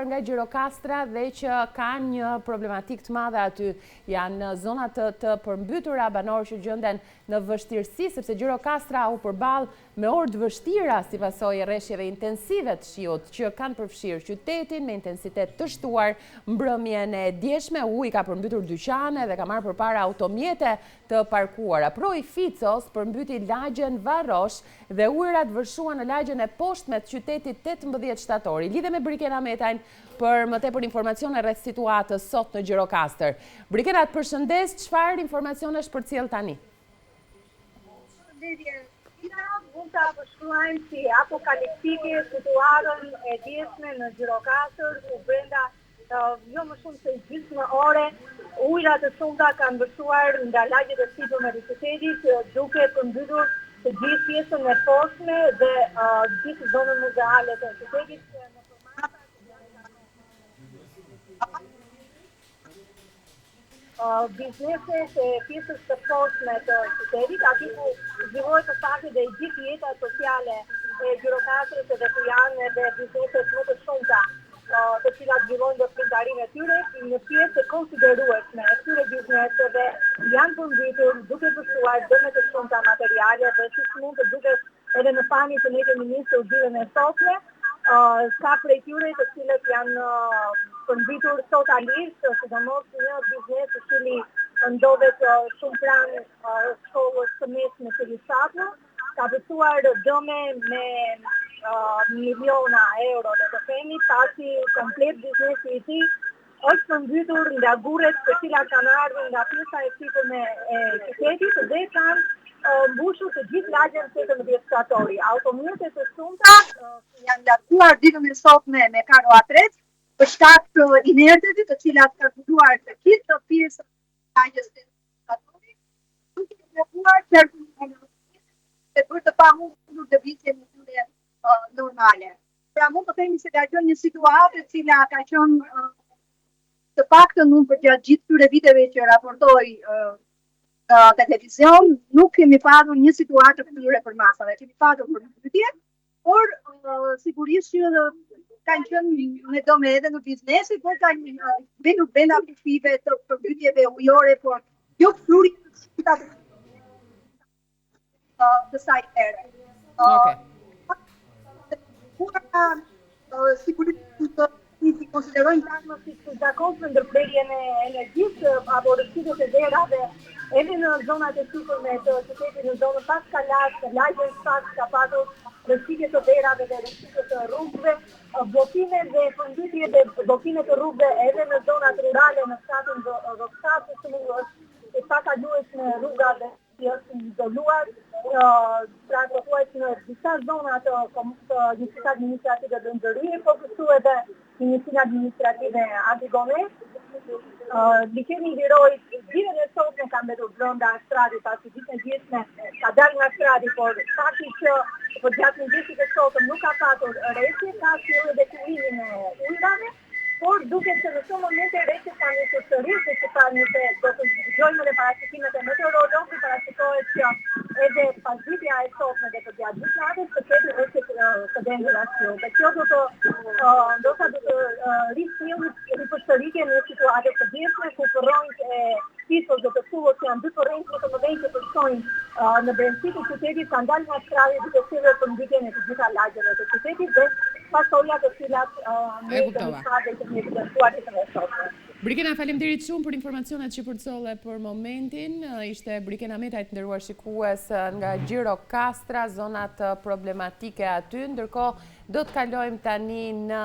përshkruar nga Gjirokastra dhe që kanë një problematik të madhe aty. Janë zonat të përmbytura banorë që gjenden në vështirësi, sepse Gjirokastra u përball me orë të vështira si pasojë e rreshjeve intensive të shiut që kanë përfshirë qytetin me intensitet të shtuar. Mbrëmjen e djeshme ujë ka përmbytur dyqane dhe ka marrë përpara automjete të parkuara. Proi Ficos përmbyti lagjen Varrosh dhe ujërat vërshuan në lagjen e poshtme të qytetit 18 shtatori. Lidhe me Briken Ametajn për më tepër informacione rreth situatës sot në Gjirokastër. Brikenat, përshëndes, çfarë informacione është përcjell tani? Mund ta përshkruajmë si apokaliptike situatën e djeshme në Gjirokastër, ku brenda jo më shumë se gjysmë ore ujëra të shumta kanë vërshuar nga lagjet e sipërme të qytetit, duke përmbytur të gjithë pjesën e poshtme dhe gjithë zonën muzeale të qytetit. Bizneset e pjesës të poshtme të qytetit, aty ku zhvillohet të fakti dhe gjithë jeta sociale e Gjirokastrës dhe ku janë edhe bizneset më të shumta të cilat zhvillojnë dhe pritarinë e tyre, një pjesë e konsiderueshme e këtyre bizneseve janë përmbytur duke vështruar dëme të shumta materiale dhe siç mund të duket edhe në pamje të ne kemi nisur udhëtimin e sotme, ka prej tyre të cilët janë përmbytur totalisht, sidomos një biznes i cili ndodhet shumë pranë shkollës së mesme të Lishaku, ka vështruar dëme me miliona euro dhe të themi, pasi komplet biznesi i tij është përmbytur nga gurret të cilat kanë ardhur nga pjesa e sipërme e qytetit dhe kanë mbushur të gjithë lagjen 18 shtatori. Automjete të shumta janë larguar ditën e sotme me karo atret për shkak të inerteve të cilat kanë zhduar të gjithë pjesën e lagjes 18 shtatori, duke blokuar qarkullimin e për të pamundur lëvizjen e tyre normale. Pra mund të themi se ka qenë një situatë e cila ka qenë të paktën unë për gjatë gjithë këtyre viteve që raportoj televizion, nuk kemi patur një situatë të këtyre përmasave. Kemi patur përmbytje, por sigurisht që kanë qenë me dëme edhe në biznesi, por kanë vendur brenda kufive të përmbytjeve ujore, por jo flurit të saj ere. Sigurisht si konsiderojmë pragmatik të zakonshme ndërprerjen e energjisë apo rrëshqitjet e derave edhe në zonat e sipërme të qytetit, në zonën pas kalas, në lagjen pas ka patur rrëshqitje të derave dhe rrëshqitje të rrugëve, bllokime dhe përmbytje dhe bllokime të rrugëve edhe në zonat rurale në fshatin Rrokçat, është e pakalueshme rruga dhe është izoluar, pra përkuajt në disa zona të njësitë administrative Dëndëri, po kështu edhe njësinë administrative Antigones. Liçeni i Virojit ditën e sotme ka mbetur brenda shtradit, pasi ditën e djeshme ka dalë nga shtradit, por fakti që për gjatë mëngjesit të sotëm nuk ka patur rreshje, ka sjellë edhe kullimin e ujërave, por duket se në këtë moment rreshjet kanë nisur sërish dhe që parë do të dëgjojmë edhe parashikimet e meteorologjit, parashikohet që edhe pas ditja e sotme dhe për gjatë gjithë natës të ketë rreshjet të dendur ashtu. Dhe kjo do të risjellë ripërsëritje në situatë të ndryshme ku përronjt e Ficos dhe të Sullos që janë dy përronjt më të mëdhenj që përshojnë në brendësitë të qytetit, kanë dalë nga shtradit duke sjellur përmbytjen e të gjitha lagjeve të qytetit dhe pasoja të cilat ne kemi pasur të evidentuar ditën e sotme. Brikena, faleminderit shumë për informacionet që përcolle për momentin. Ishte Briken Ametajn, nderuar shikues, nga Gjirokastra, zonat problematike aty. Ndërkohë do të kalojmë tani në